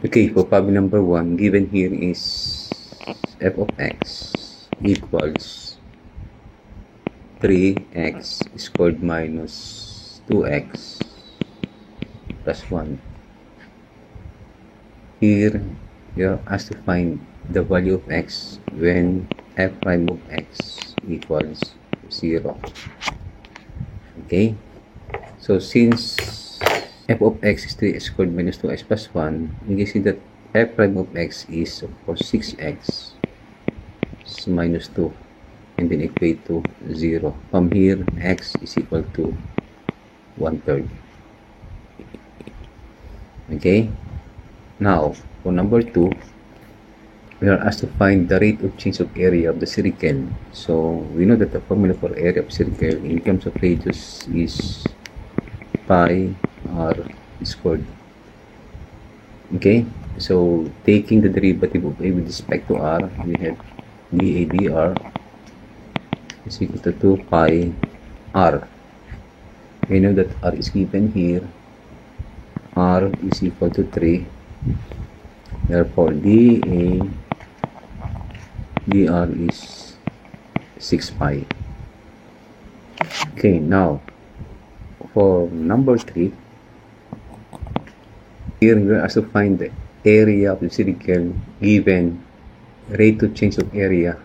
Okay, for problem number 1, given here is f of x equals 3x squared minus 2x plus 1. Here, you are asked to find the value of x when f prime of x equals 0. Okay, so since f of x is 3x squared minus 2x plus 1, you can see that f prime of x is, of course, 6x minus 2, and then equate to 0. From here, x is equal to 1/3. Okay, now for number 2, we are asked to find the rate of change of area of the circle. So we know that the formula for area of circle in terms of radius is pi r squared. Okay, so taking the derivative of a with respect to r, we have dA dr is equal to 2 pi r. We know that r is given here. R is equal to 3. Therefore, dA dr is 6 pi. Okay, now for number 3, here we are asked to find the area of the circle given rate of change of area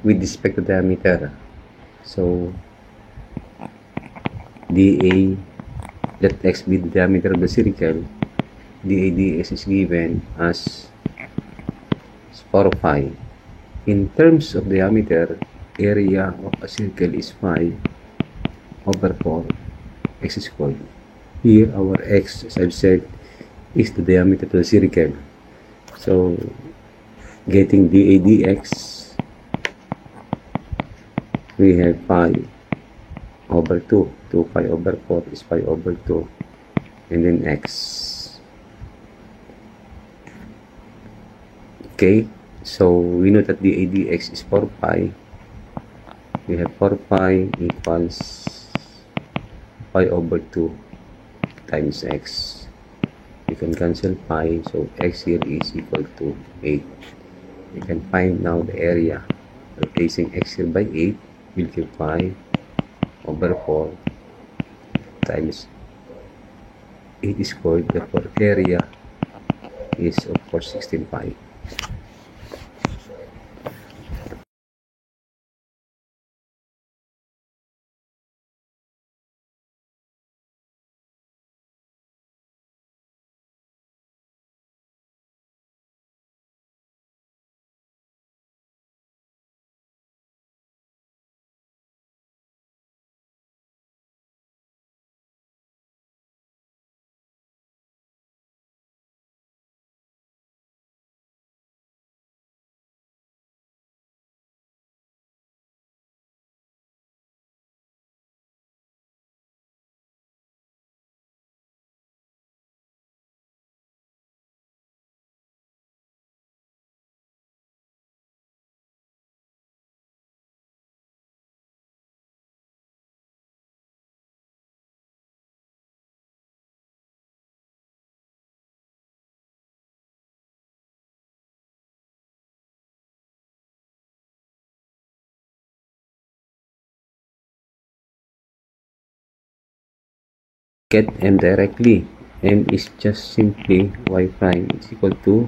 with respect to diameter. So dA, let x be the diameter of the circle, dA ds is given as 4 pi. In terms of diameter, area of a circle is 5 over 4 x squared. Here our x, as I've said, is the diameter of the circle. So getting dA dx, we have pi over 2. 2 pi over 4 is pi over 2, and then x. Okay, so we know that dA dx is 4 pi. We have 4 pi equals pi over 2 times x. You can cancel pi, so x here is equal to 8. You can find now the area. Replacing x here by 8 will give pi over 4 times 8 squared. Therefore, area is, of course, 16 pi. Get m directly. M is just simply y prime is equal to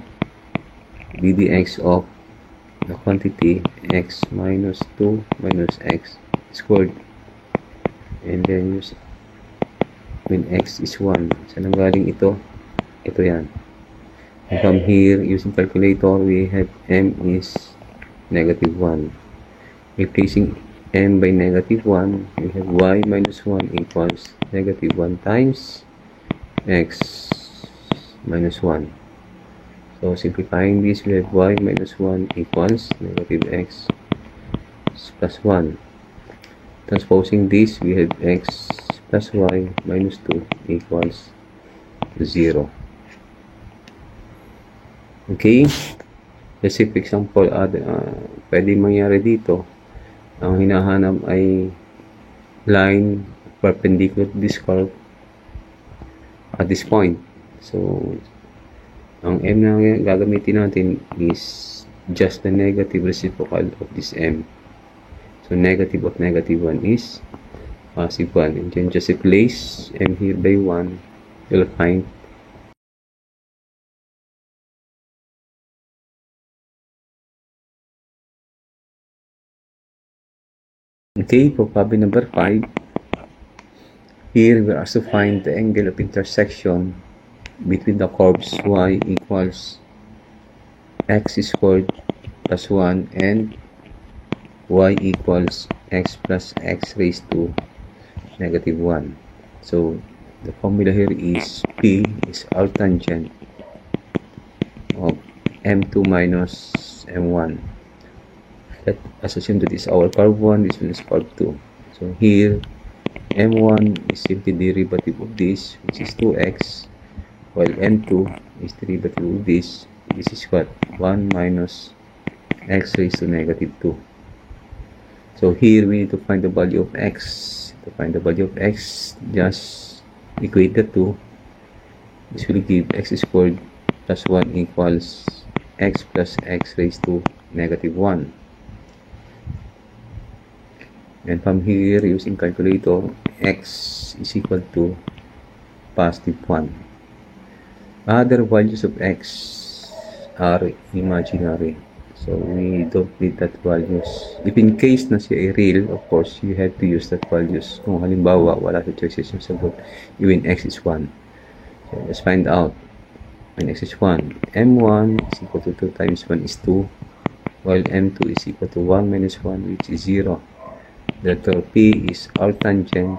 ddx of the quantity x minus 2 minus x squared, and then use when x is 1. Saan ang galing ito? Ito yan. And from here, using calculator, we have m is negative 1. Replacing m by negative 1, we have y minus 1 equals negative 1 times x minus 1. So simplifying this, we have y minus 1 equals negative x plus 1. Transposing this, we have x plus y minus 2 equals 0. Okay, let's say for example, pwede mangyari dito, ang hinahanap ay line perpendicular to this curve at this point. So Ang m na gagamitin natin is just the negative reciprocal of this m. So negative of negative 1 is positive 1. And then just replace m here by 1. You'll find okay, for problem number 5. Here we are asked to find the angle of intersection between the curves y equals x squared plus 1 and y equals x plus x raised to negative 1. So the formula here is P is arctangent of m2 minus m1. Let us assume that is our curve 1, this one is curve 2. So here m1 is simply derivative of this, which is 2x, while m2 is derivative of this. This is what? 1 minus x raised to negative 2. So here we need to find the value of x. To find the value of x, just equate the 2. This will give x squared plus 1 equals x plus x raised to negative 1. And from here, using calculator, x is equal to positive 1. Other values of x are imaginary. So we don't need that values. If in case na siya ay real, of course, you have to use that values. Kung halimbawa, wala sa choices yung sagot, even x is 1. So let's find out. When x is 1, m1 is equal to 2 times 1 is 2, while m2 is equal to 1 minus 1, which is 0. Therefore, P is arctangent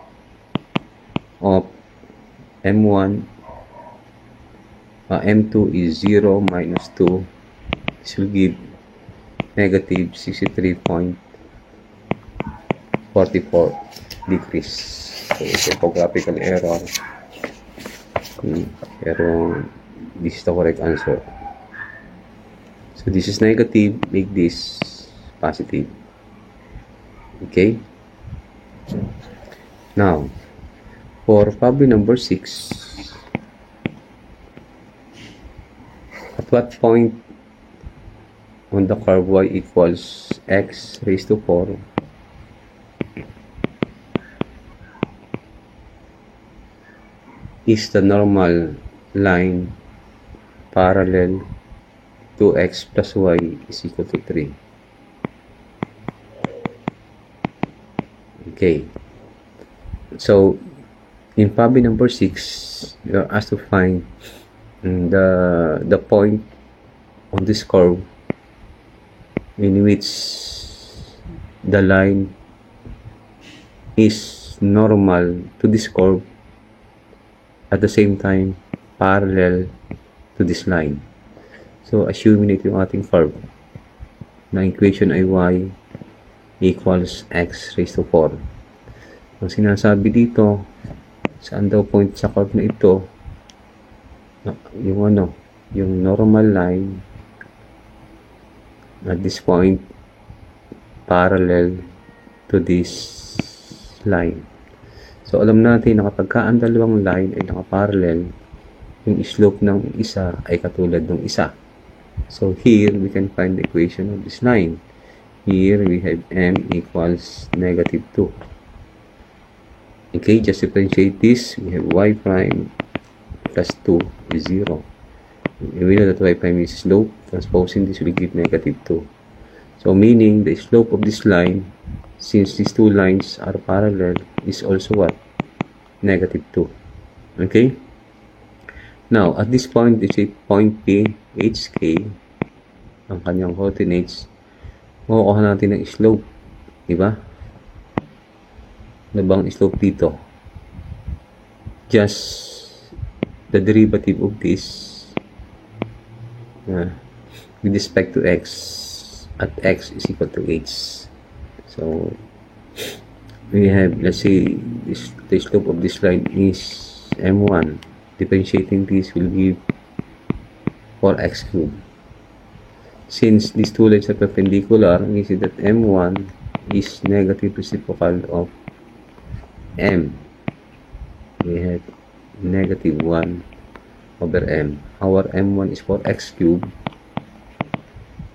of m1, m2 is 0 minus 2. This will give negative 63.44 degrees. So it's a typographical error. Pero this is the correct answer. So this is negative, make this positive. Okay. Now, for problem number 6, at what point on the curve y equals x raised to 4 is the normal line parallel to x plus y is equal to 3? Okay. So, in problem number 6, you are asked to find the point on this curve in which the line is normal to this curve, at the same time parallel to this line. So, assuming ito yung ating curve na equation ay y equals x raised to 4. Ang sinasabi dito, saan daw point sa curve na ito, yung normal line at this point parallel to this line. So alam natin na kapag ang dalawang line ay nakaparallel, yung slope ng isa ay katulad ng isa. So here we can find the equation of this line. Here we have m equals negative 2. Okay, just differentiate this. We have y prime plus 2 is 0. We know that y prime is slope. Transposing this will give negative 2. So meaning the slope of this line, since these two lines are parallel, is also what? Negative 2. Okay? Now, at this point, it's a point P, HK, ang kanyang coordinates. Makukuha natin ng slope. Diba? Ano bang slope dito? Just the derivative of this with respect to x at x is equal to h. So, we have, let's say, the slope of this line is m1. Differentiating this will give 4x cubed. Since these two lines are perpendicular, we see that m1 is negative reciprocal of m. We have negative 1 over m. Our m1 is 4x cubed,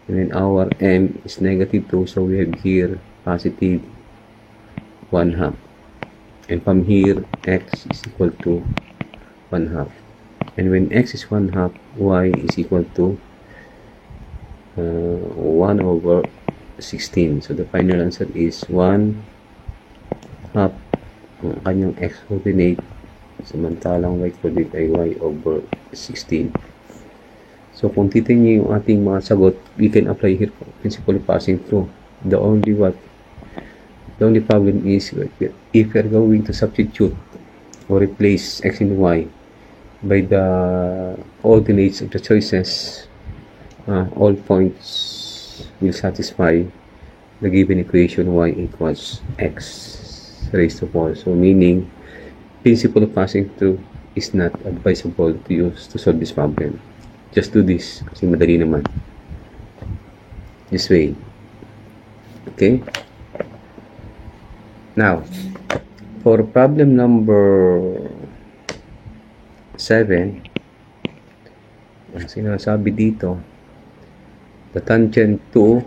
and then our m is negative 2, so we have here positive 1/2. And from here, x is equal to 1/2. And when x is 1/2, y is equal to 1/16. So the final answer is 1/2 ang kanyang x coordinate, samantalang y coordinate ay y/16. So kung titingnan niyo yung ating mga sagot, we can apply here principle of passing through. The only problem is if you're going to substitute or replace x and y by the coordinates of the choices, all points will satisfy the given equation y equals x raised to 4. So meaning, principle of passing through is not advisable to use to solve this problem. Just do this kasi madali naman. This way. Okay? Now, for problem number 7, ang sinasabi dito, the tangent to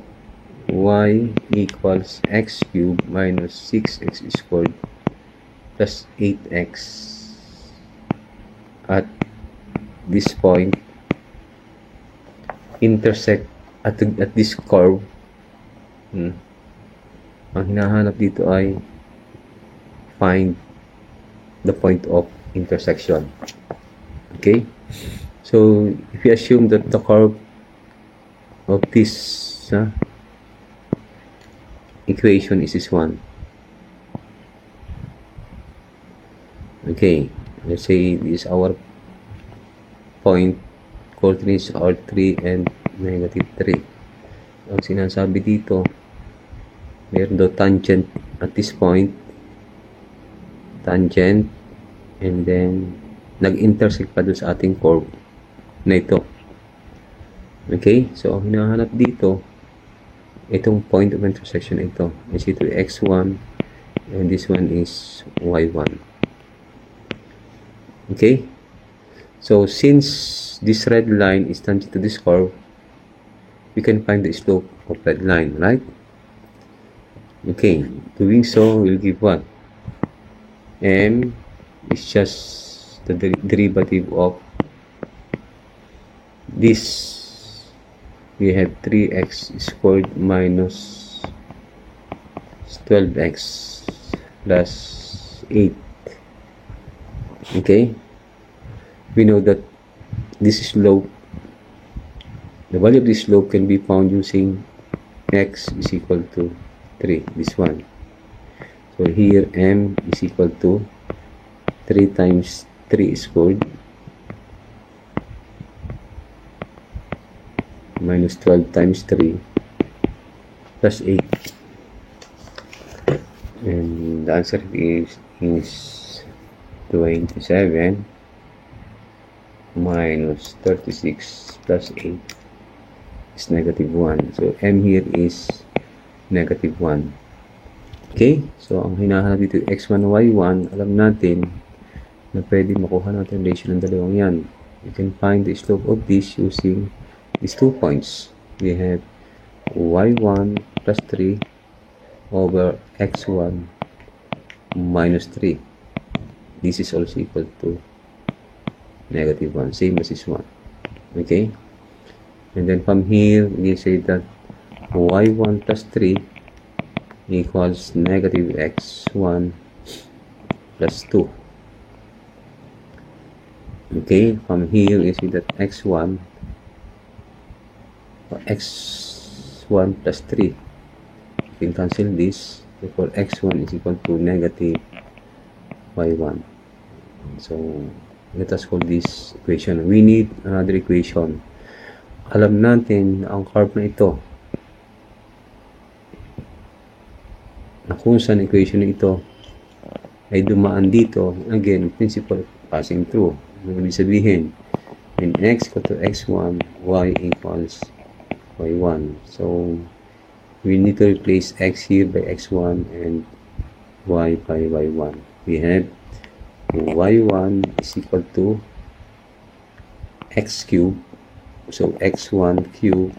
y equals x cubed minus 6x squared plus 8x at this point intersect at this curve. Ang hinahanap dito ay find the point of intersection. Okay, so if you assume that the curve of this equation is this one. Okay, let's say this is our point, coordinates are 3 and negative 3. Ang sinasabi dito, meron daw tangent at this point, tangent, and then nag-intersect pa doon sa ating curve na ito. Okay, so ang hinahanap dito, itong point of intersection ito is ito x1 and this one is y1. Okay, so since this red line is tangent to this curve, we can find the slope of that line, right? Okay, doing so will give what? M is just the derivative of this. We have 3x squared minus 12x plus 8. Okay, we know that this slope, the value of this slope can be found using x is equal to 3, this one. So here m is equal to 3 times 3 squared minus 12 times 3 plus 8, and the answer is 27 minus 36 plus 8 is negative 1. So m here is negative 1. Okay, so ang hinahanap dito x1 y1, alam natin na pwede makuha natin ratio ng dalawang yan. You can find the slope of this using these 2 points. We have y1 plus 3 over x1 minus 3. This is also equal to negative 1, same as this one. Okay, and then from here we say that y1 plus 3 equals negative x1 plus 2. Okay, from here we see that x1 plus 3, you can cancel this, therefore x1 is equal to negative y1. So let us call this equation. We need another equation. Alam natin na ang curve na ito, na kung saan equation na ito ay dumaan dito, again, principle of passing through. Ibig sabihin, when x equal to x1, y equals y1. So we need to replace x here by x1 and y by y1. We have y1 is equal to x cubed. So x1 cubed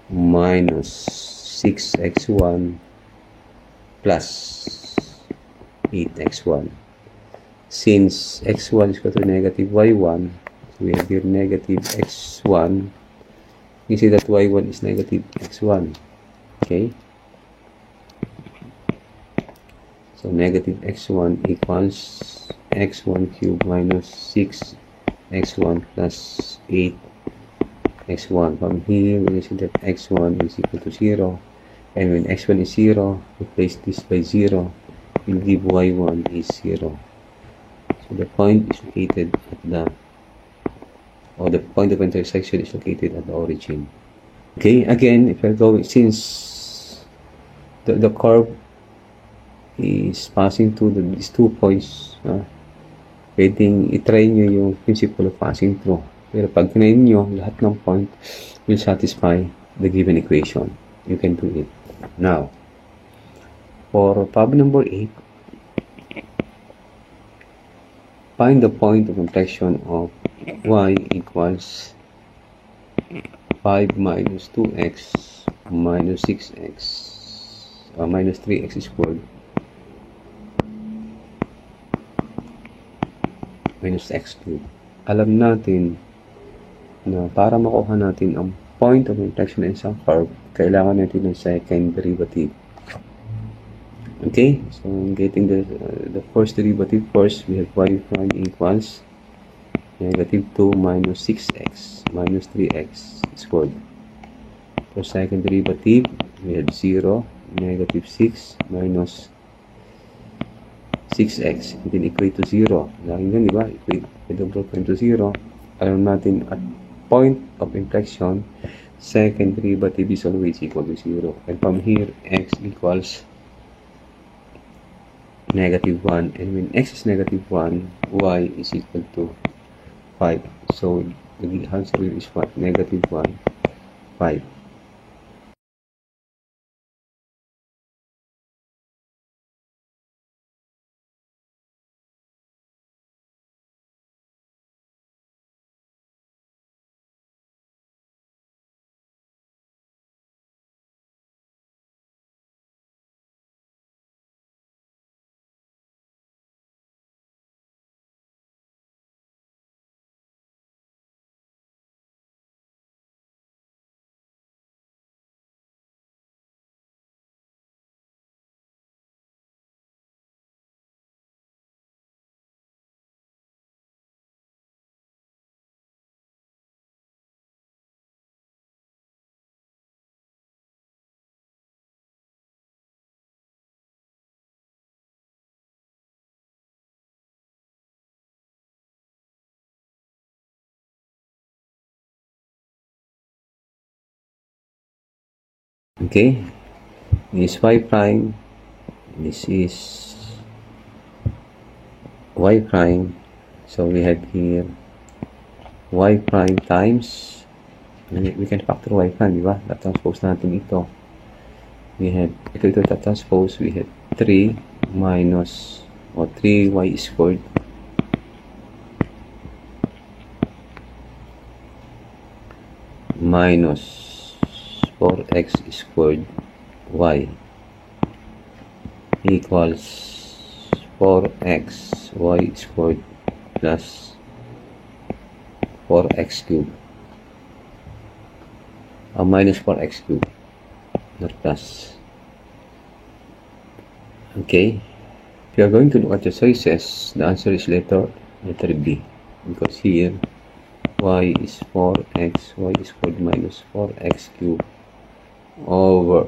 minus 6x1 plus 8x1. Since x1 is equal to negative y1, so we have here negative x1. You see that y1 is negative x1. Okay? So negative x1 equals x1 cubed minus 6x1 plus 8x1. From here, we see that x1 is equal to 0. And when x1 is 0, replace this by 0. We'll give y1 is 0. So the point is located at the point of intersection is located at the origin. Okay, again, if you're going, since the curve is passing through these 2 points, pwedeng itry nyo yung principle of passing through. Pero pag try nyo, lahat ng point will satisfy the given equation. You can do it. Now, for problem number 8, find the point of inflection of y equals 5 minus 2x minus 6x minus 3x squared minus x cubed. Alam natin na para makuha natin ang point of inflection ng isang curve, kailangan natin ng second derivative. Okay, so getting the first derivative first, we have y prime equals negative 2 minus 6x minus 3x squared. For second derivative, we have 0, negative 6 minus 6x, and then equate to 0. Lagi yan, di ba? Equate to 0. Alam natin at point of inflection, second derivative is always equal to 0. And from here, x equals negative 1. And when x is negative 1, y is equal to 5. So, the answer is what? Negative 1, 5. Okay, this y prime, this is y prime, so we have here y prime times, we can factor y prime, diba? Transpose natin ito. We have, ito transpose, we have 3 minus, or 3y squared minus 4x squared y equals 4x y squared plus 4x cubed, minus 4x cubed, not plus. Okay, if you are going to look at the choices, the answer is letter B, because here y is 4x y squared minus 4x cubed over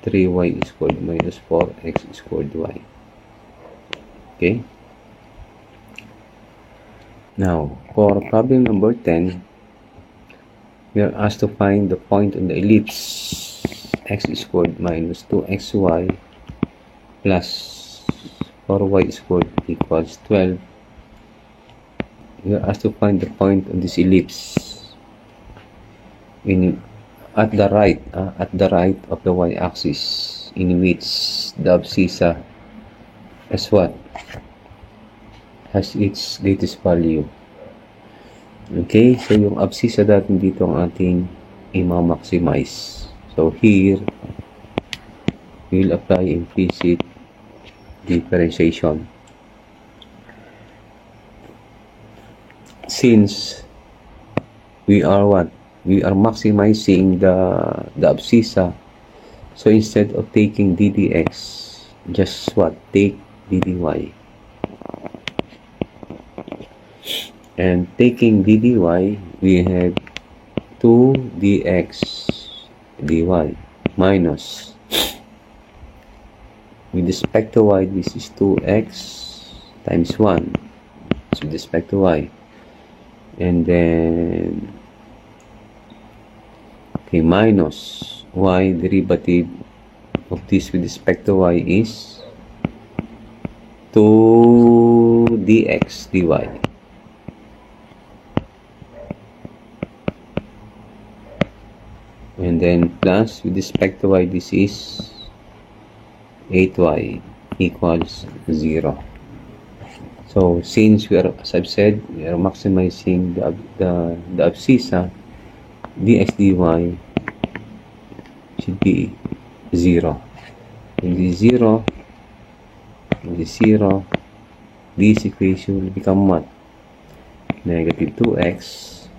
3y squared minus 4x squared y. Okay. Now, for problem number 10, we are asked to find the point on the ellipse x squared minus 2xy plus 4y squared equals 12. We are asked to find the point on this ellipse at the right of the y-axis, in which the abscissa as what? Has its latest value Okay, so yung abscissa natin dito ang ating i-maximize. So here, we'll apply implicit differentiation. Since we are what? We are maximizing the abscissa. So instead of taking ddx, just what? Take ddy. And taking ddy, we have 2 dx dy minus, with respect to y, this is 2x times 1. So with respect to y. And then, okay, minus y derivative of this with respect to y is 2 dx dy. And then plus with respect to y, this is 8y equals 0. So since we are, as I've said, we are maximizing the abscissa, dx dy should be 0. When this is 0, this equation will become what? Negative 2x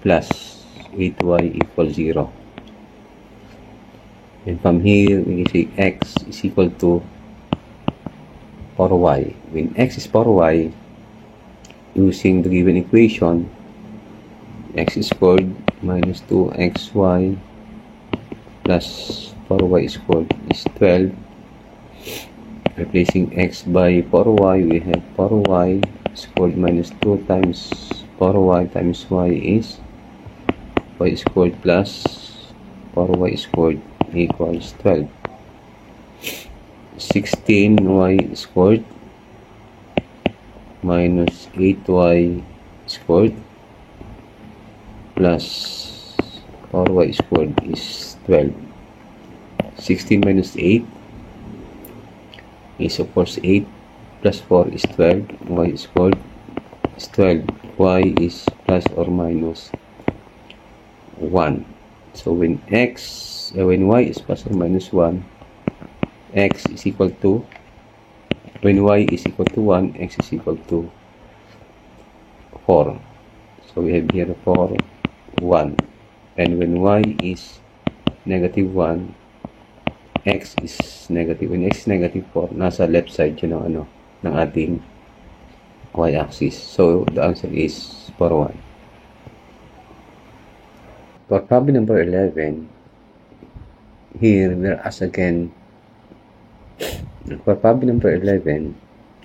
plus 8y equals 0. And from here, we can say x is equal to 4y. When x is 4y, using the given equation, x squared minus 2xy plus 4y squared is 12. Replacing x by 4y, we have 4y squared minus 2 times 4y times y is y squared plus 4y squared equals 12. 16y squared minus 8y squared plus 4y squared is 12. 16 minus 8 is of course 8 plus 4 is 12. Y squared is 12. Y is plus or minus 1. So when y is plus or minus 1, x is equal to, when y is equal to 1, x is equal to 4. So we have here 4, 1. And when y is negative 1, x is negative. When x is negative 4, nasa left side yun ng ating y-axis. So the answer is 4, 1. For problem number 11, here we are asked again, for problem number 11,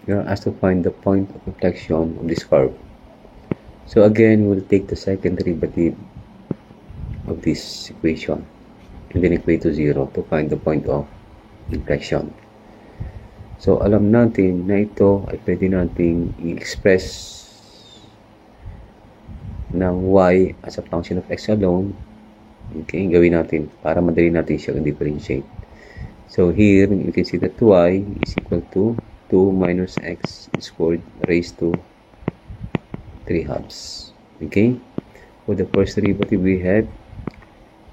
we are asked to find the point of inflection of this curve. So again, we'll take the second derivative of this equation and then equate to 0 to find the point of inflection. So alam natin na ito ay pwede nating i-express ng y as a function of x alone. Okay, gawin natin para madali natin siya differentiate. So here you can see that y is equal to 2 minus x squared raised to 3 halves. Okay, for the first derivative we have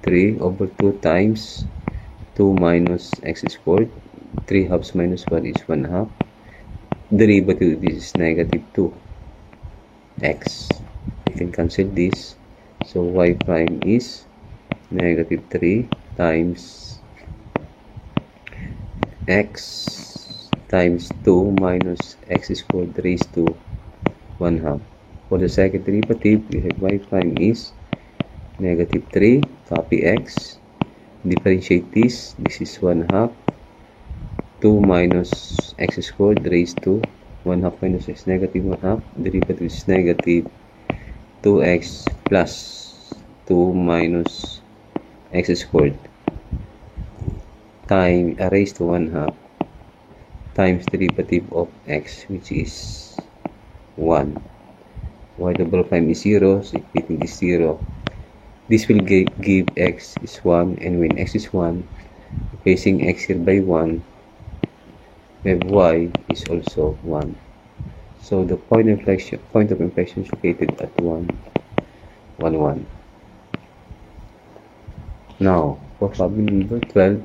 3 over 2 times 2 minus x squared. 3 halves minus 1 is 1 half. Derivative is negative 2x. Can cancel this, so y prime is negative 3 times x times 2 minus x squared raised to 1 half. For the second derivative, we have y prime is negative 3, copy x, differentiate this is 1 half, 2 minus x squared raised to 1 half minus x, negative 1 half, derivative is negative 2x plus 2 minus x squared time raised to 1 half times derivative of x, which is 1. Y double prime is 0, so equating this 0. This will give x is 1, and when x is 1, replacing x here by 1, we have y is also 1. So the point of inflection is located at 1, 1, 1. Now, for problem number 12,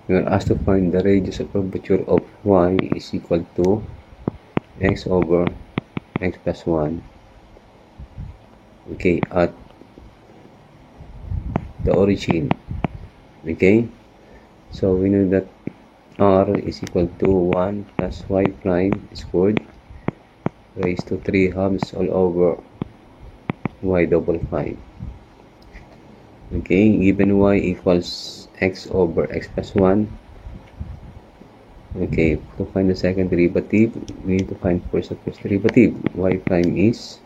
we are asked to find the radius of curvature of y is equal to x over x plus 1. Okay, at the origin. Okay, so we know that r is equal to 1 plus y prime squared raised to 3 halves all over y double prime. Okay, given y equals x over x plus 1. Okay, to find the second derivative, we need to find first the first derivative. Y prime is,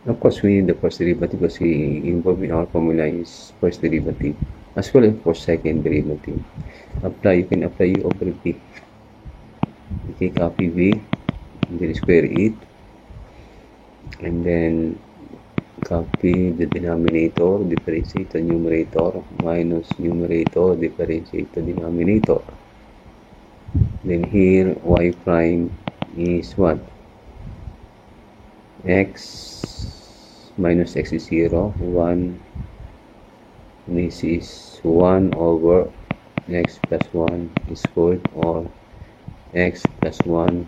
of course, we need the first derivative because involved in our formula is first derivative, as well as for second derivative. You can apply u over v. Okay, copy v, and then square it, and then copy the denominator, differentiate the numerator, minus numerator, differentiate the denominator. Then here y prime is what? X minus x is 0, 1, this is 1 over x plus 1 squared, or x plus 1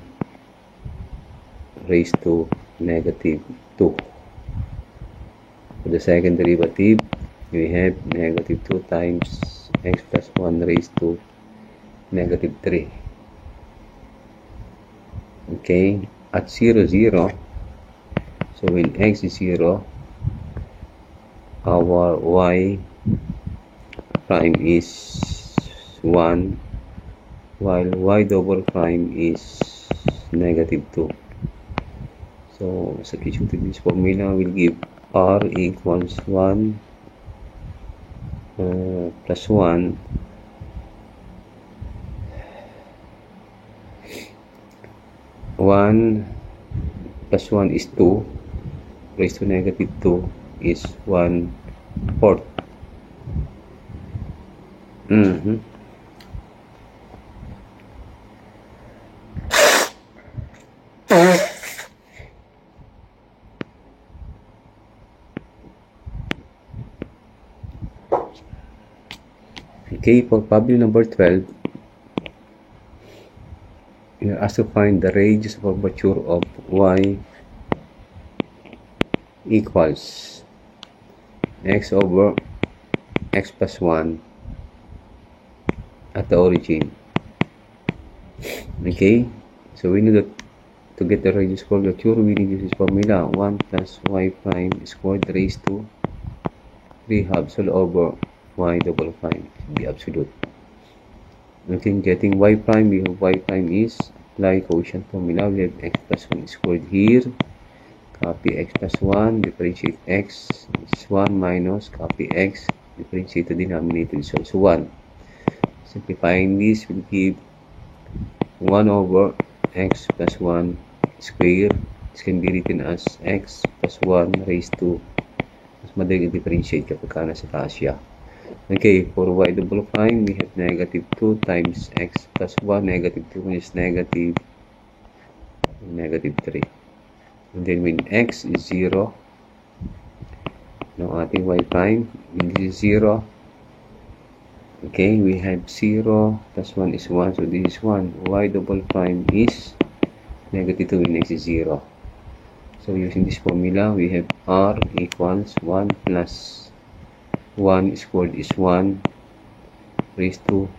raised to negative 2. For the second derivative, we have negative 2 times x plus 1 raised to negative 3. Okay, at 0, 0, so when x is 0, our y prime is 1, while y double prime is negative 2. So, substituting this formula will give r equals 1 plus 1 plus 1 is 2 raised to negative 2 is 1/4. Okay, for problem number 12, we are asked to find the radius of curvature of y equals x over x plus 1 at the origin. Okay, so we need to get the radius curvature, we need to use this formula, 1 plus y prime squared raised to 3 halves all over y double prime, be absolute. Okay, getting y prime, we have y prime is, apply quotient formula, we have x plus 1 squared here, copy x plus 1, differentiate x is 1 minus, copy x, differentiate the denominator is also 1. Simplifying this will give 1 over x plus 1 square. This can be written as x plus 1 raised to, mas madaling differentiate kapag nasa taas siya. Okay, for y double prime, we have negative 2 times x plus 1, negative 2 is negative 3. And then when x is 0, now ating y prime, when this is 0, okay, we have 0 plus 1 is 1, so this is 1. Y double prime is negative 2 when x is 0. So using this formula, we have r equals 1 plus 1 squared is 1 raised to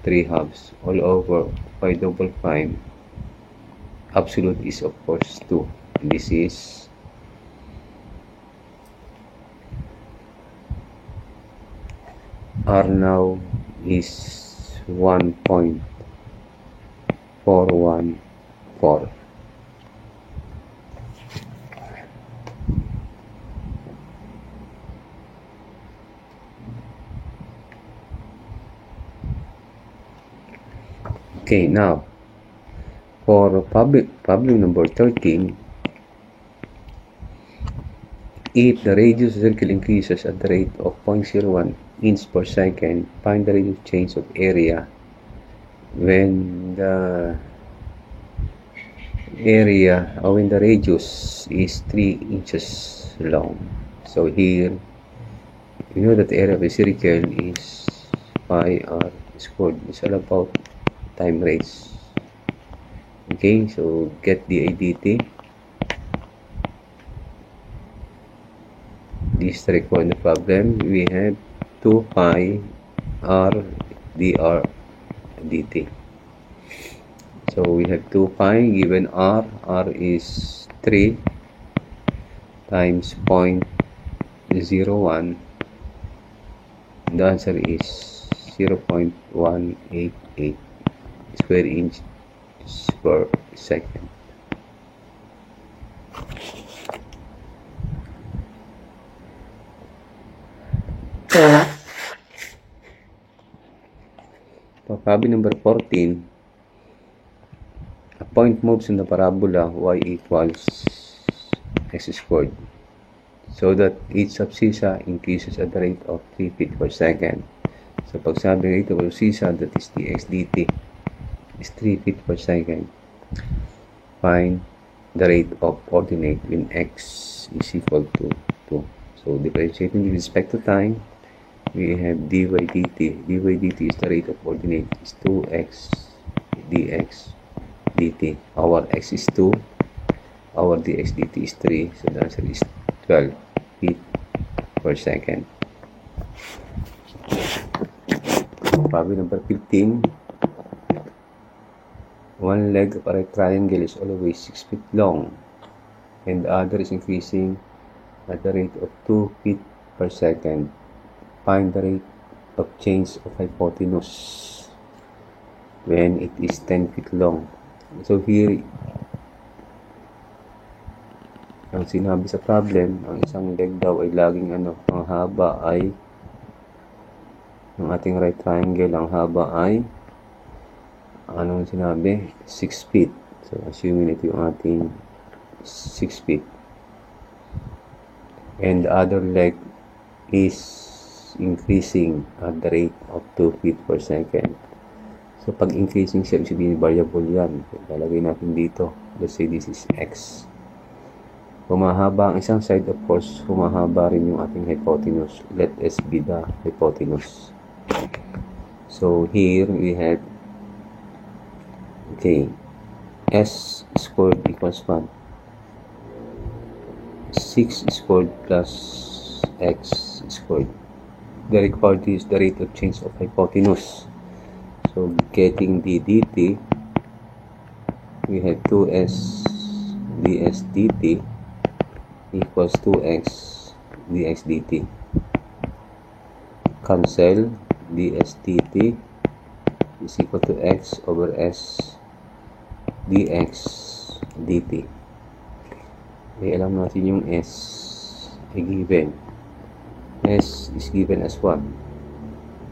3 halves all over y double prime. Absolute is of course 2. And this is r now is 1.414. Okay, now for problem number 13, if the radius of the circle increases at the rate of 0.01 inch per second, find the rate of change of area when the area or when the radius is 3 inches long. So here you know that the area of a circle is pi r squared. It's all about time race. Okay, so get the dt. This is required in the problem. We have 2 pi r dr dt. So we have 2 pi given r is 3 times 0.01. The answer is 0.188 square inch per second. For problem number 14, a point moves in the parabola y equals x squared, so that each abscissa increases at the rate of 3 feet per second. So pag sabi rate of abscissa, that is dx dt, is 3 feet per second. Find the rate of ordinate when x is equal to 2. So differentiating with respect to time, we have dy dt. Dy dt is the rate of ordinate, is 2x dx dt. Our x is 2, our dx dt is 3, so the answer is 12 feet per second. Problem number 15. One leg of a right triangle is always 6 feet long, and the other is increasing at the rate of 2 feet per second. Find the rate of change of hypotenuse when it is 10 feet long. So here, ang sinabi sa problem, ang isang leg daw ay laging ang haba ay ng ating right triangle, ang haba ay anong sinabi? 6 feet. So assuming ito yung ating 6 feet. And the other leg is increasing at the rate of 2 feet per second. So pag increasing siya, sabihin variable yan. Lalagay natin dito. Let's say this is x. Humahaba ang isang side, of course, humahaba rin yung ating hypotenuse. Let S be the hypotenuse. So here we have, okay, S squared equals 1. 6 squared plus x squared. The required is the rate of change of hypotenuse. So getting the dt, we have 2s ds dt equals 2x dx dt. Cancel, ds dt is equal to x over s dx dt. Okay, alam natin yung s ay given. S is given as 1.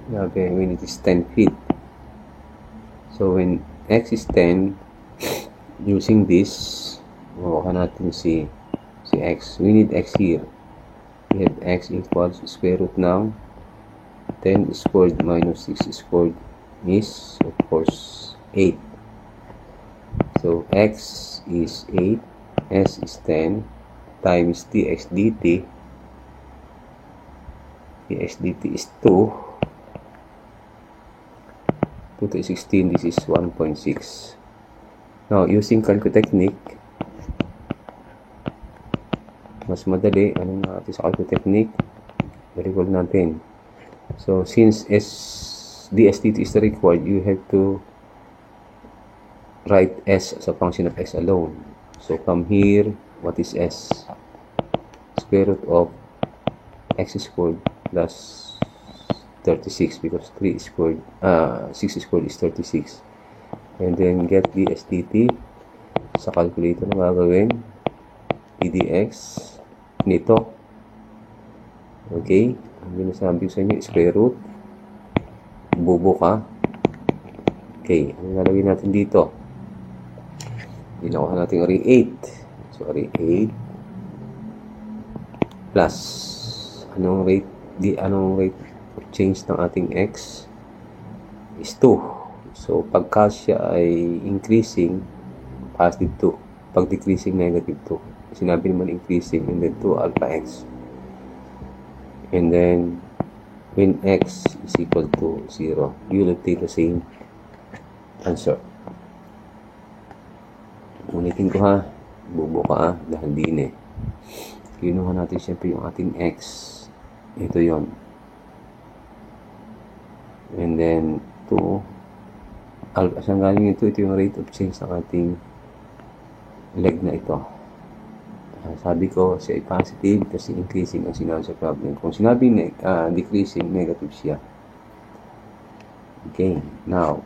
Okay, when it is 10 feet. So when x is 10, using this, makuha natin si x. We need x here. We have x equals square root ng 10 squared minus 6 squared is, of course, 8. So x is 8, s is 10, times dx dt. Dx dt is 2. 2 to 16, this is 1.6. Now, using calculus technique, mas madali. Anong natin sa calculus technique? I-recall natin. So, since ds dt is the required, you have to write s as a function of x alone. So, come here, what is s? Square root of x squared plus 36, because 3 squared, 6 squared is 36. And then get ds dt. Sa calculator na gagawin, pdx nito. Okay? Ang ginasabi ko sa inyo, square root. Bubo ka. Okay. Ang lalagay natin dito? Ginawa natin array 8. So, array 8 plus anong rate of change ng ating x is 2. So, pagka siya ay increasing, positive 2. Pag decreasing, negative 2. Sinabi naman increasing, and then 2 alpha x. And then, when x is equal to 0, you will take the same answer. Ulitin ko ha, bubo ka dahil din eh. Kinuha natin siyempre yung ating x. Ito yon. And then, 2, alpha, saan galing ito? Ito yung rate of change ng ating leg na ito. Sabi ko, siya ay positive kasi increasing ang sinabi sa problem. Kung sinabi decreasing, negative siya. Okay, now,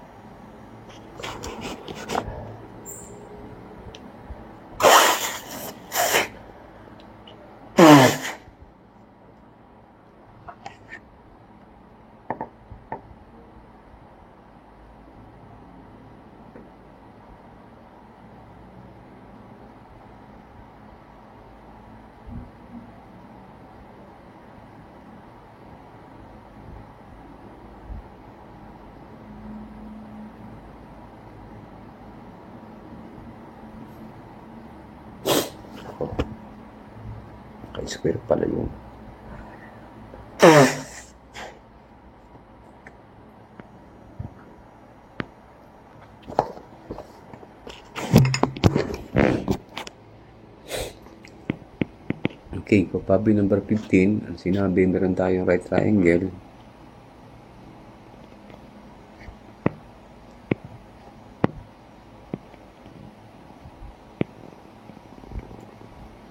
square pala yun. Okay, probably number 15, ang sinabi, meron tayong right triangle.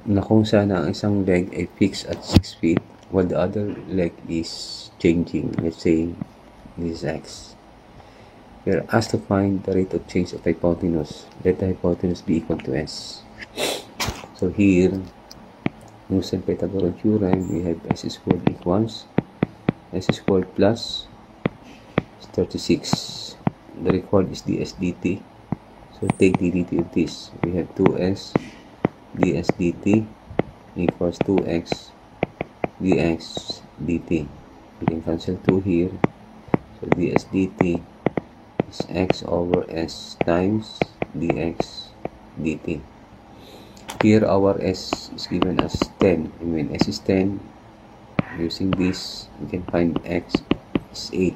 Na kung saan ang isang leg ay fixed at 6 feet while the other leg is changing. Let's say this is x. We are asked to find the rate of change of hypotenuse. Let the hypotenuse be equal to s. So here, using Pythagorean theorem, we have s squared equals s squared plus 36. The required is ds dt. So take the dt of this. We have 2s ds dt equals 2x dx dt. We can cancel 2 here. So ds dt is x over s times dx dt. Here our s is given as 10. And when s is 10, using this, we can find x is 8.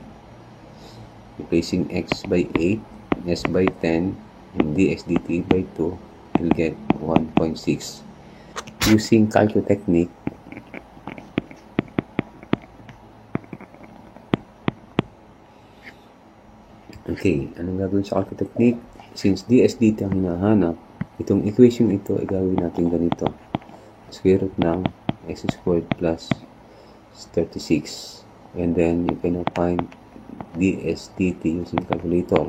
Replacing x by 8, s by 10, and dx dt by 2, we'll get 1.6. Using calculus technique, okay, anong gagawin sa calculus technique? Since ds dt ang hinahanap, itong equation ito ay gagawin natin ganito. Square root ng x squared plus 36. And then you can find ds dt using calculator.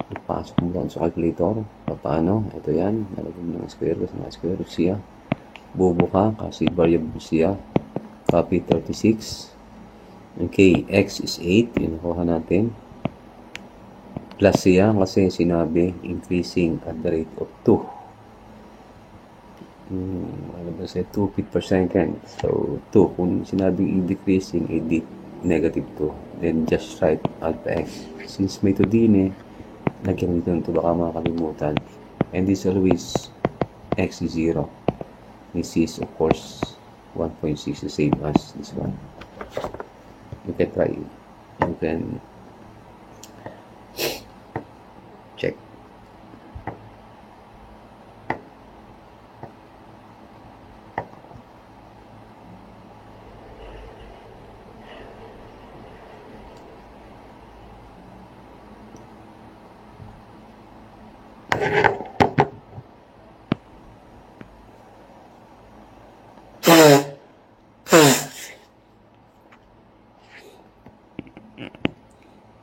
Ipasok mo doon sa calculator. Paano? Ito yan. Nalagyan mo ng square root. Square root siya. Bobo ka kasi variable siya. Copy 36. Okay. X is 8. Yun nakuha natin. Plus siya kasi sinabi increasing at the rate of 2. Ano ba siya? 2 feet per second. So, 2. Kung sinabing decreasing, negative 2. Then just write alpha x. Since may 2 din eh, lagyan dito ito baka makakalimutan. And this always x is 0. This is of course 1.6, the same as this one. You can try it. You can check.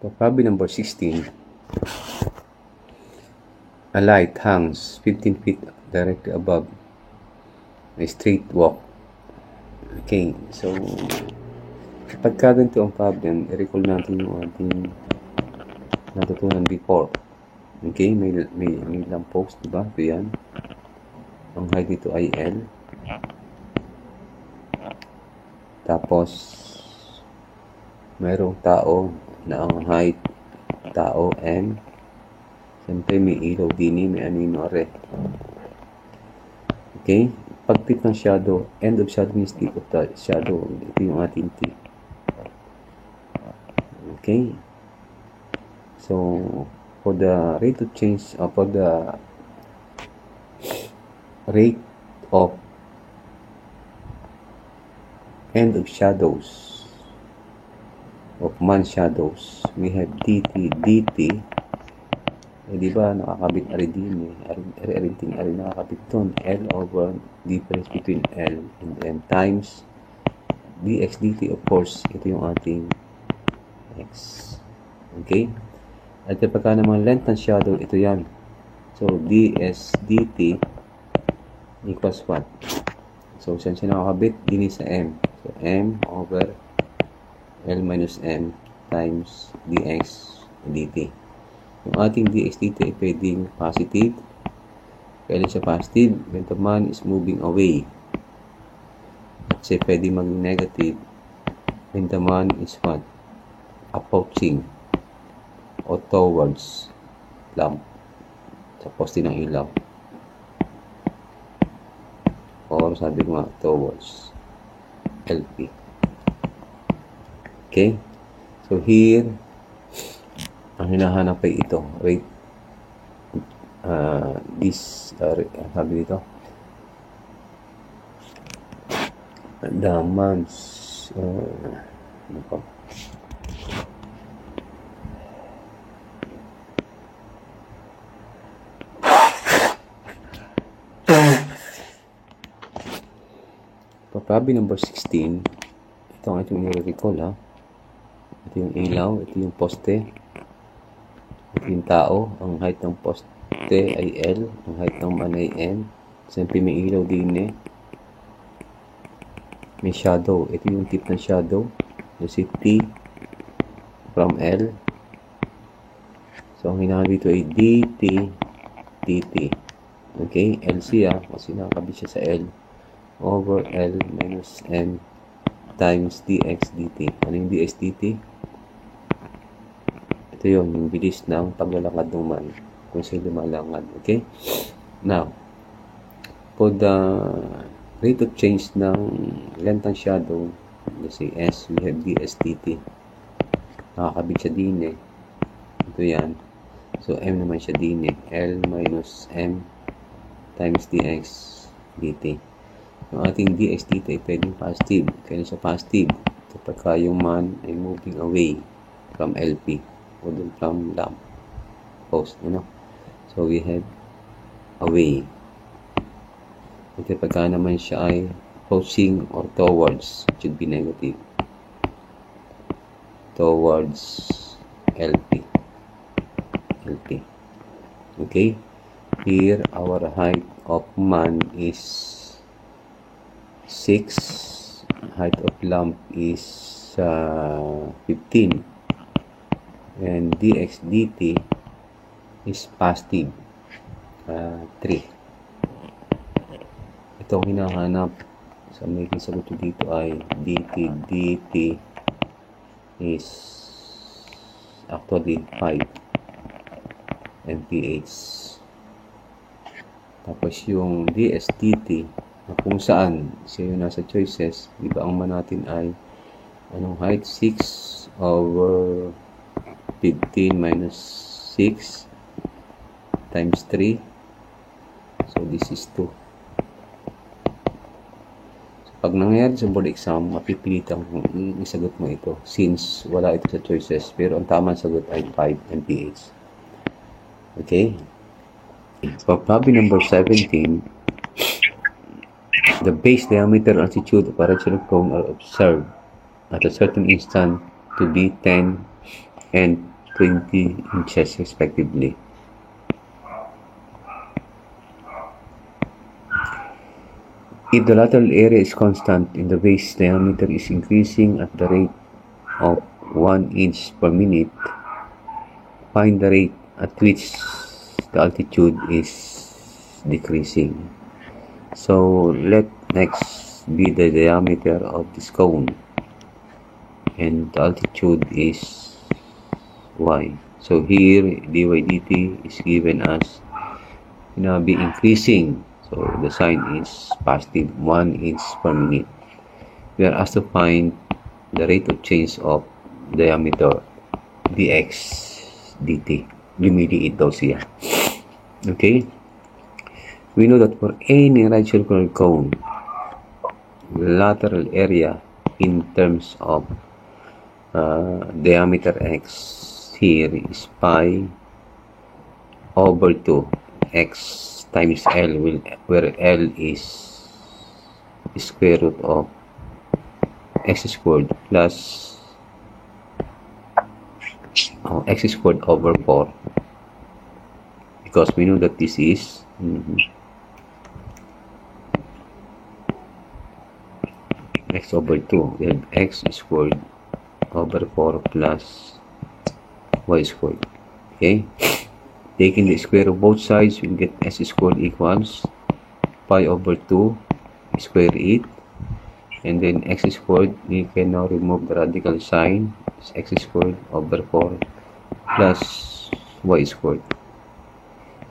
So, problem number 16. A light hangs 15 feet directly above a straight walk. Okay, so kapag ganito ang problem, i-recall natin yung ating natutunan before. Okay, may lamppost, diba? Ito yan. Ang height dito ay L. Tapos mayroong tao na ang height tao, and siyempre may ilaw din, may anino are. Okay? Pag tip ng shadow, end of shadow means tip of the shadow. Ito yung ating T. Okay? So, for the rate of change, for the rate of end of shadows, of man shadows, we have dt. Di ba, nakakabit ari din ari nakakabit doon. L over difference between L and M times dx dt. Of course, ito yung ating x. Okay? At kapag naman length ng shadow, ito yan. So, ds dt equals what? So, saan siya nakakabit? Din sa M. So, M over L minus M times dx dt. Yung ating dx dt ay pwedeng positive. Kailan siya positive? When the man is moving away. At siya pwedeng maging negative when the man is what? Approaching o towards lamp sa poste ng ilaw. Or sabi ko nga, towards LP. Okay? So here, ang hinahanap ay ito, rate, sabi dito, the man's, ano pa? Problem number 16, ito ang ating i-recall, ha? Ito yung ilaw, ito yung poste, ito yung tao, ang height ng poste ay L, ang height ng man ay M, siyempre may ilaw din may shadow, ito yung tip ng shadow, si T from L, so ang hinahanap dito ay dt dt, okay, LC kasi nakakabit siya sa L, over L minus M times dx dt. Ano yung dx dt? Ito yun, yung bilis ng paglalakad ng man kung siya lumalangad. Okay? Now, for the rate of change ng length ng shadow, let's say S, we have ds dt. Nakakabit siya din Ito yan. So, M naman siya din L minus M times dx dt. Yung ating dx dt ay pwedeng positive. Kaya siya positive kapag yung man ay moving away from LP o from lamp post. So, we have away. At kapag naman siya ay approaching or towards, it should be negative. Towards LP. Okay? Here, our height of man is 6, height of lamp is 15, and dx dt is positive 3. Itong hinahanap sa may sagot dito ay dt is actually 5 mph. Tapos yung ds dt na kung saan siya yung nasa choices, di ba ang man natin ay anong height? 6 over 15 minus 6 times 3. So, this is 2. So, pag nangyayari sa board exam, mapipilitan kung isagot mo ito since wala ito sa choices. Pero ang tamang sagot ay 5 mph. Okay? For problem number 17, the base diameter and altitude of a directional cone are observed at a certain instant to be 10 and 20 inches respectively. If the lateral area is constant and the base diameter is increasing at the rate of 1 inch per minute, find the rate at which the altitude is decreasing. So, let next be the diameter of this cone, and the altitude is y. So here dy dt is given as be increasing. So the sign is positive, 1 inch per minute. We are asked to find the rate of change of diameter dx dt. Lumiliit daw siya. Okay? We know that for any right circular cone, lateral area in terms of diameter x here is pi over 2 x times L, where L is square root of x squared plus x squared over 4, because we know that this is x over 2. We have x squared over 4 plus y squared. Okay, taking the square of both sides, we'll get s squared equals pi over 2 square it, and then x squared, we can now remove the radical sign. It's x squared over 4 plus y squared.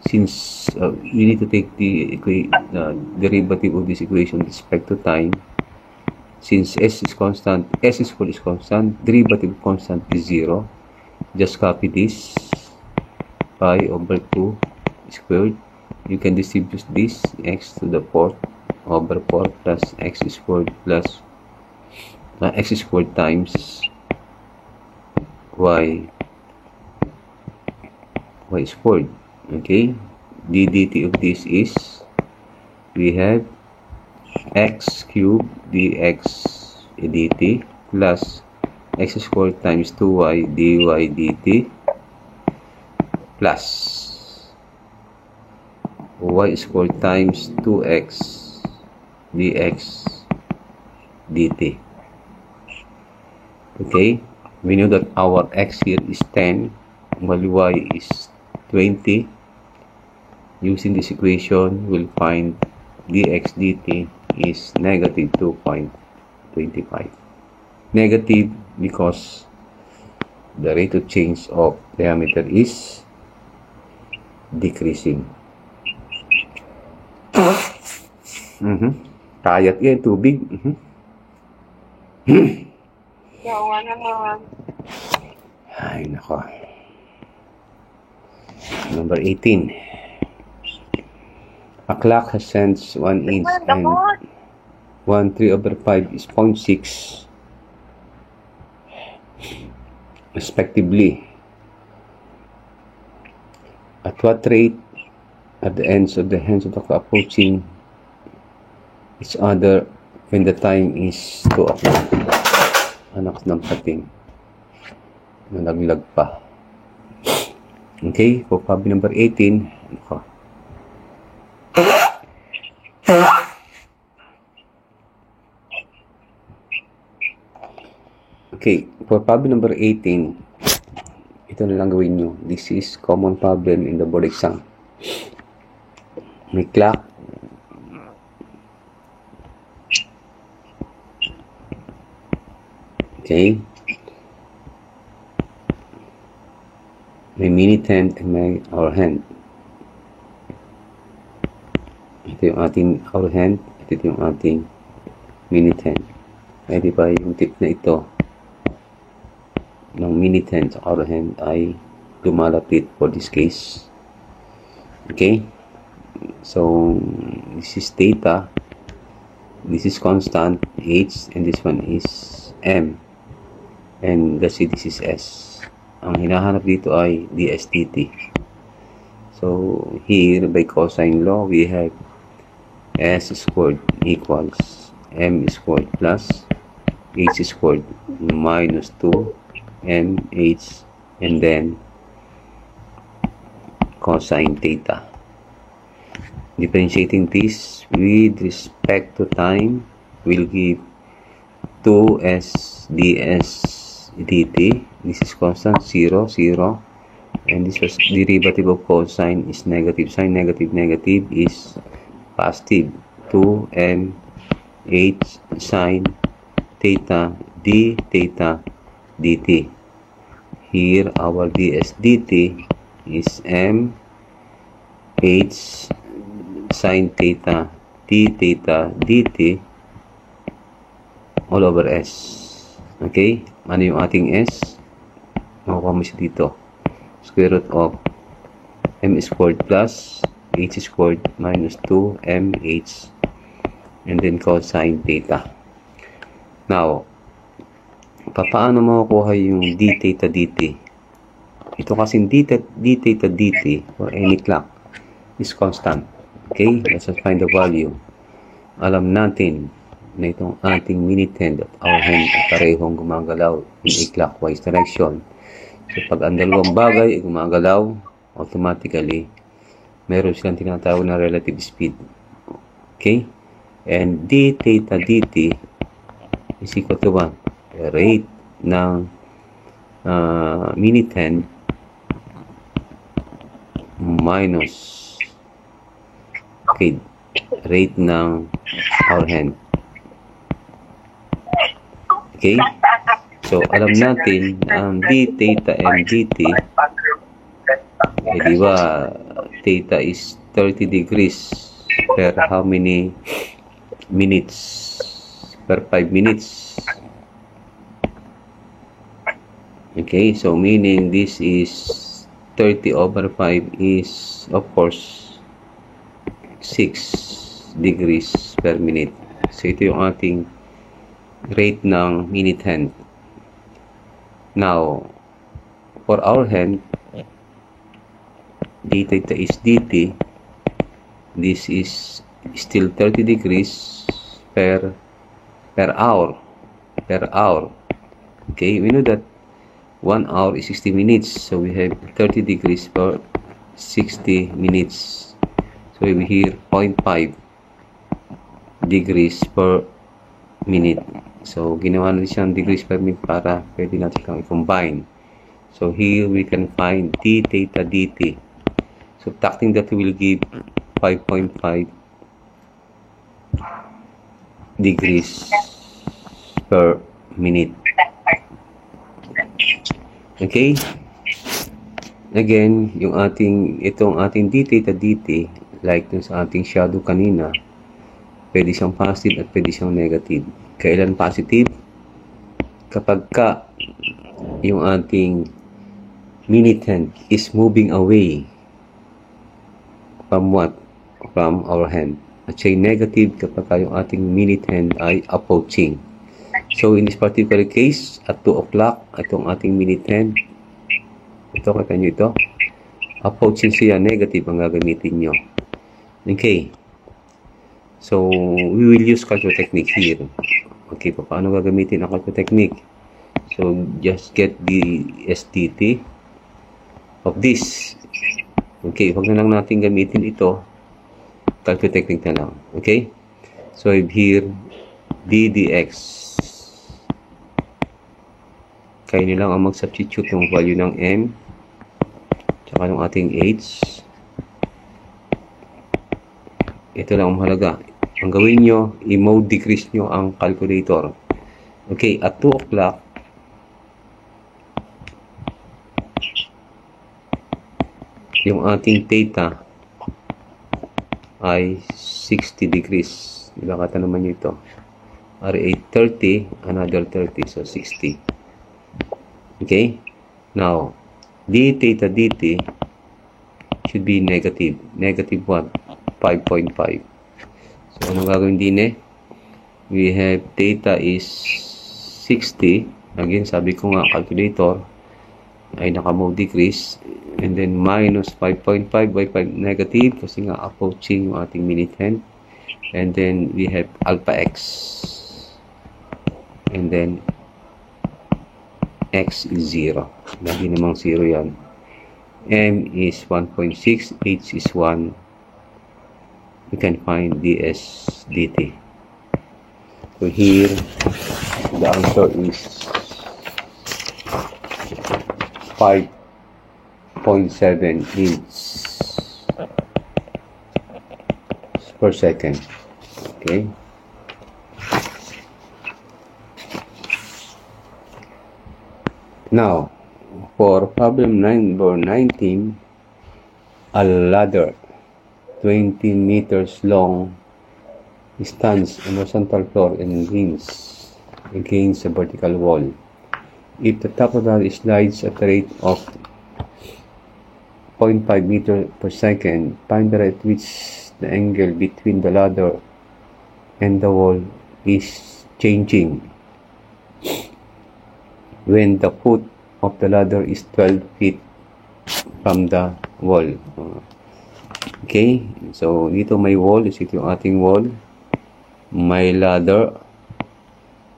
Since we need to take the derivative of this equation with respect to time, since s is constant, s squared is constant, derivative constant is 0, just copy this pi over 2 squared. You can distribute this x to the 4th over 4 plus x squared plus x squared times y squared. Okay, the dt of this is, we have x cubed dx dt plus x squared times 2y dy dt plus y squared times 2x dx dt. Okay, we know that our x here is 10 while y is 20. Using this equation, we'll find dx dt is negative 2.25. Negative because the rate of change of diameter is decreasing. Kayat yan, tubig. Yawa naman. Ay, nako. Number 18. A clock has sense 1 inch and 1/3 over 5 is 0.6 respectively. At what rate are the ends of the hands of the clock approaching each other when the time is 2 o'clock? Anak ng pating. Nalaglag pa. Okay, for problem number 18. Ako. Okay, for problem number 18, ito na lang gawin nyo. This is common problem in the board exam. May clock. Okay. May minute hand and may hour hand. Ito yung ating hour hand. Ito yung ating minute hand. Pwede ba yung tip na ito ng minute hand sa hour hand ay lumalapit for this case. Okay. So, this is theta. This is constant h and this one is m. And let's see, this is s. Ang hinahanap dito ay ds dt. So, here by cosine law, we have s squared equals m squared plus h squared minus 2 mh and then cosine theta. Differentiating this with respect to time will give 2s ds dt. This is constant 0 0, and this was derivative of cosine is negative. Sine negative negative is positive. 2 h sine theta d theta dt. here our ds dt is m h sine theta d theta dt all over s. Okay? Ano yung ating s? Makukuha mo siya dito. Square root of m squared plus h squared minus 2mh and then cosine theta. Now, paano makukuha yung d theta dt? Ito kasing d theta dt for any clock is constant. Okay? Let's just find the value. Alam natin na itong ating minute hand at hour hand ay parehong gumagalaw in a clockwise direction. So, pag ang dalawang bagay ay gumagalaw, automatically, meron silang tinatawag na relative speed. Okay? And d theta dt is equal to 1. The rate ng minute hand minus rate ng hour hand. Okay? So, alam natin ang d theta and dt di ba theta is 30 degrees per how many minutes? Per 5 minutes. Okay, so meaning this is 30 over 5 is of course 6 degrees per minute. So ito yung ating rate ng minute hand. Now, for our hand, d theta is dt. This is still 30 degrees per hour. Okay, we know that 1 hour is 60 minutes. So we have 30 degrees per 60 minutes. So we here 0.5 degrees per minute. So ginawa natin siyang degrees per minute para pwede natin kang i-combine. So here we can find d theta dt. Subtracting that will give 5.5 degrees per minute. Okay? Again, itong ating d theta dt, like dun sa ating shadow kanina, pwede siyang positive at pwede siyang negative. Kailan positive? Kapag yung ating minute hand is moving away from what? From our hand. At siya negative kapag yung ating minute hand ay approaching. So, in this particular case, at 2 o'clock, itong ating minute hand, ito, kita nyo ito, approaching siya, negative ang gagamitin nyo. Okay. So, we will use calculator technique here. Okay, paano gagamitin ang calculator technique? So, just get the SDT of this. Okay, huwag na lang natin gamitin ito. Calculator technique na lang. Okay? So, here, ddx. Kayo nyo lang ang mag-substitute ng value ng m tsaka ng ating h. Ito lang ang mahalaga. Ang gawin nyo, i-mode decrease nyo ang calculator. Okay, at 2 o'clock, yung ating theta ay 60 degrees. Ibakata naman nyo ito. R8 30, another 30, so 60. Okay? Now, d theta dt should be negative. Negative 1, 5.5. So, anong gagawin din eh? We have theta is 60. Again, sabi ko nga, calculator ay naka-mode decrease. And then, minus 5.5 by 5 negative kasi nga approaching yung ating minute hand. And then, we have alpha x. And then, x is 0. Lagi namang 0 yan. M is 1.6. H is 1. You can find ds dt. So here, the answer is 5.7 inches per second. Okay. Now, For problem number 19, a ladder 20 meters long stands on the central floor and leans against a vertical wall. If the top of the ladder slides at the rate of 0.5 meter per second, find the rate at which the angle between the ladder and the wall is changing when the foot of the ladder is 12 feet from the wall. Okay, so dito may wall, ito yung ating wall. May ladder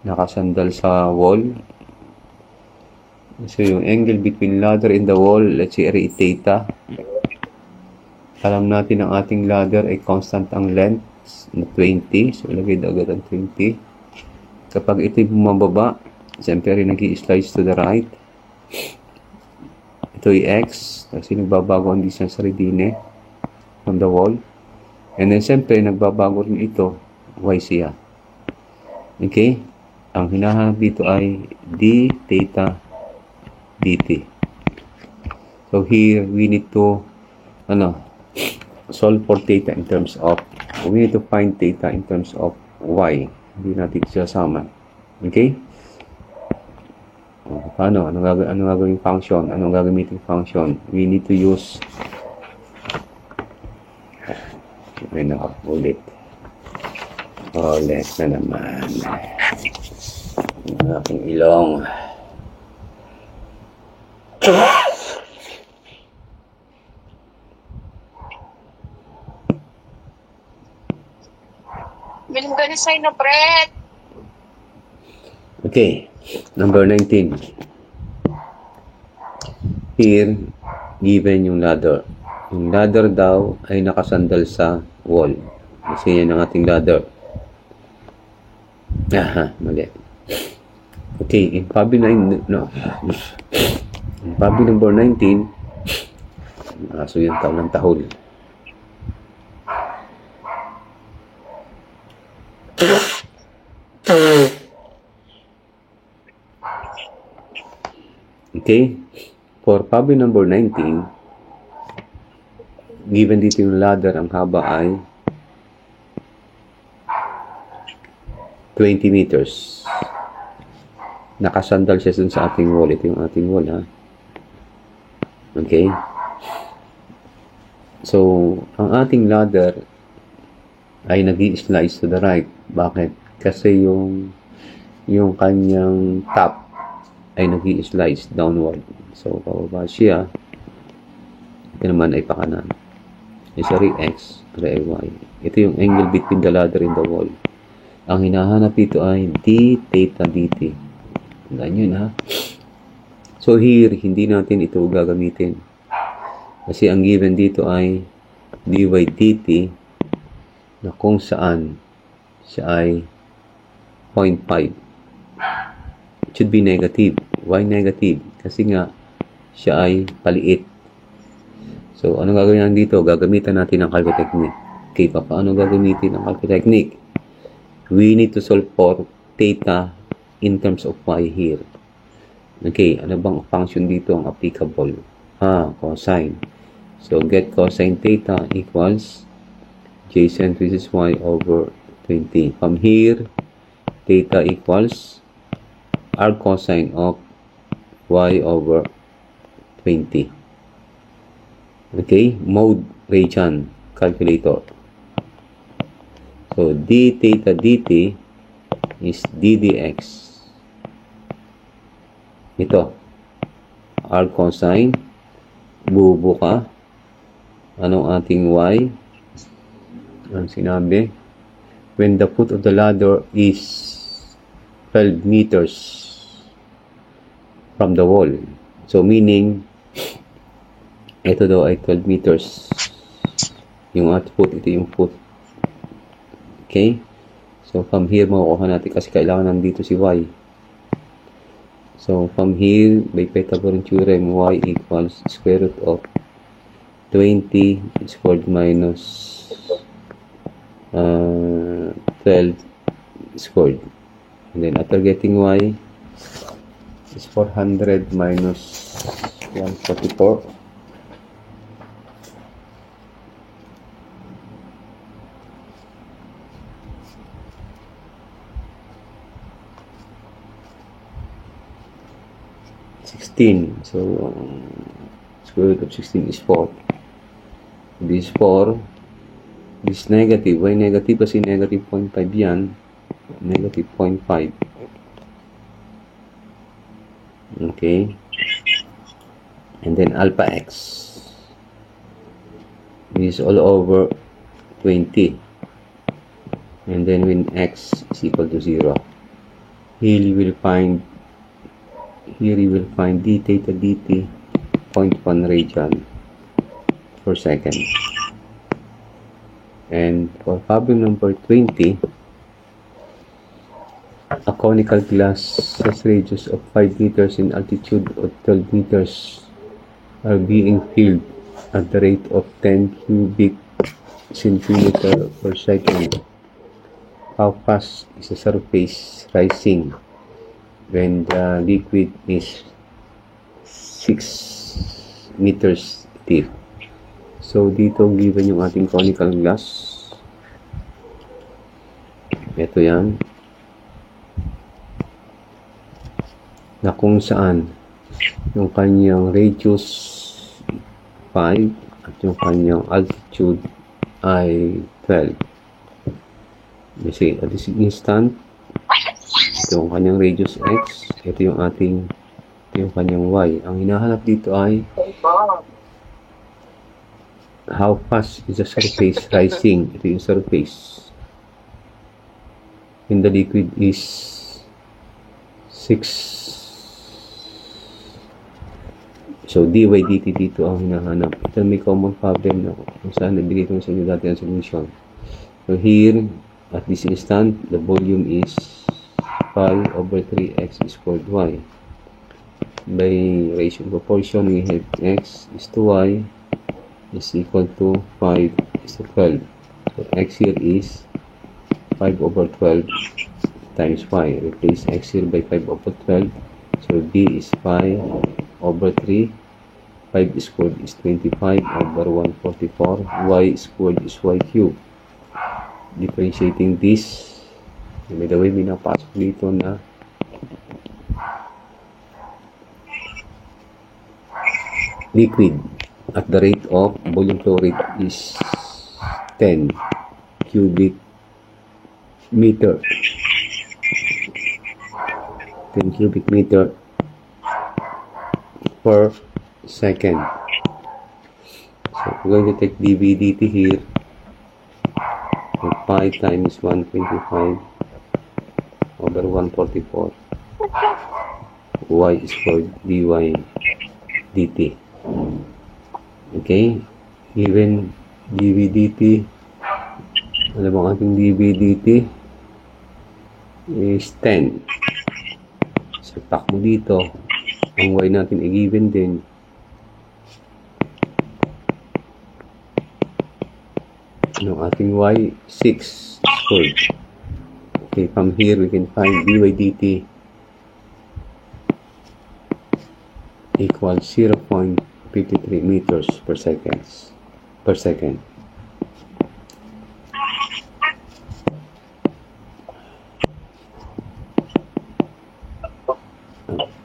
nakasandal sa wall. So yung angle between ladder and the wall, let's say area theta. Alam natin ang ating ladder ay constant ang length na 20. So lagay na agad ang 20. Kapag ito'y bumababa, siyempre rin nag-i-slice to the right. Ito'y x kasi nagbabago ang distance sa redine from the wall. And then siyempre nagbabago rin ito, y siya. Okay? Ang hinahanap dito ay d theta dt. So here we need to solve for theta in terms of, we need to find theta in terms of y. Hindi natin sasama. Okay? Paano? Anong gagawing function? Anong gagamitin function? We need to use ulit na naman ang aking ilong. Bilang ganun sa'yo na, Fred. Okay, number 19. Here, given yung ladder. Yung ladder daw ay nakasandal sa wall. Kasi yan ang ating ladder. Mali. Okay, in problem number 19, so yung taon ng tahol. Okay, for problem number 19, given dito yung ladder, ang haba ay 20 meters. Nakasandal siya dun sa ating wall. Ito yung ating wall, ha? Okay? So, ang ating ladder ay nag-i-slice to the right. Bakit? Kasi yung kanyang top ay nag-i-slice downward. So, pababa siya. Ito naman ay pakanan. Sorry, x, y. Ito yung angle between the ladder and the wall. Ang hinahanap dito ay d theta dt. Ganyan, ha? So, here, hindi natin ito gagamitin. Kasi ang given dito ay dy dt na kung saan siya ay 0.5. It should be negative. Why negative? Kasi nga, siya ay paliit. So, ano gagawin natin dito? Gagamitan natin ang calculus technique. Okay, paano gagamitin ang calculus technique? We need to solve for theta in terms of y here. Okay, ano bang function dito ang applicable? Cosine. So, get cosine theta equals j centric y over 20. From here, theta equals arc cosine of y over 20. Okay, mode radian calculator. So, d theta dt is d dx. Ito, arc cosine, bubo ka. Anong ating y? Ang sinabi? When the foot of the ladder is 12 meters from the wall. So, meaning, ito daw ay 12 meters. Yung at foot, ito yung foot. Okay? So, from here, makukuha natin kasi kailangan nandito si y. So, from here, by Pythagorean theorem, y equals square root of 20 squared minus 12 squared. And then, after getting y, is 400 minus 144. So square root of 16 is 4. This 4, this negative. Why negative? Kasi negative 0.5 yan. Negative 0.5. Okay. And then alpha x. This is all over 20. And then when x is equal to 0, here you will find d theta dt 0.1 radian per second. And for problem number 20, a conical glass has radius of 5 meters and altitude of 12 meters are being filled at the rate of 10 cubic centimeter per second. How fast is the surface rising when the liquid is 6 meters deep? So, dito given yung ating conical glass. Ito yan. Na kung saan yung kanyang radius 5 at yung kanyang altitude ay 12. You see, at this instant, ito yung kanyang radius x, ito yung kanyang y. Ang hinahanap dito ay how fast is the surface rising. Ito yung surface. When the liquid is 6. So, dy dt dito ang hinahanap. Ito may common problem na kung saan nabigay ko sa inyo dati ang solution. So, here, at this instant, the volume is 5 over 3x squared y. By ratio proportion, we have x is to y is equal to 5 is to 12. So, x here is 5 over 12 times y. Replace x here by 5 over 12. So, b is 5 over 3. 5 squared is 25 over 144. Y squared is y cubed. Differentiating this, by the way, may napasok dito na liquid at the rate of volume flow rate is 10 cubic meter. 10 cubic meter per second. So we're going to take dV dt here. So 5 times 125 over 144 y is for dy dt. Okay, given dV dt, alam mo ating dV dt is 10. So takbo dito, ang y natin ay given din. Ang ating y 6 squared. Okay, from here we can find dy dt equals 0.53 meters per second.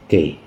Okay.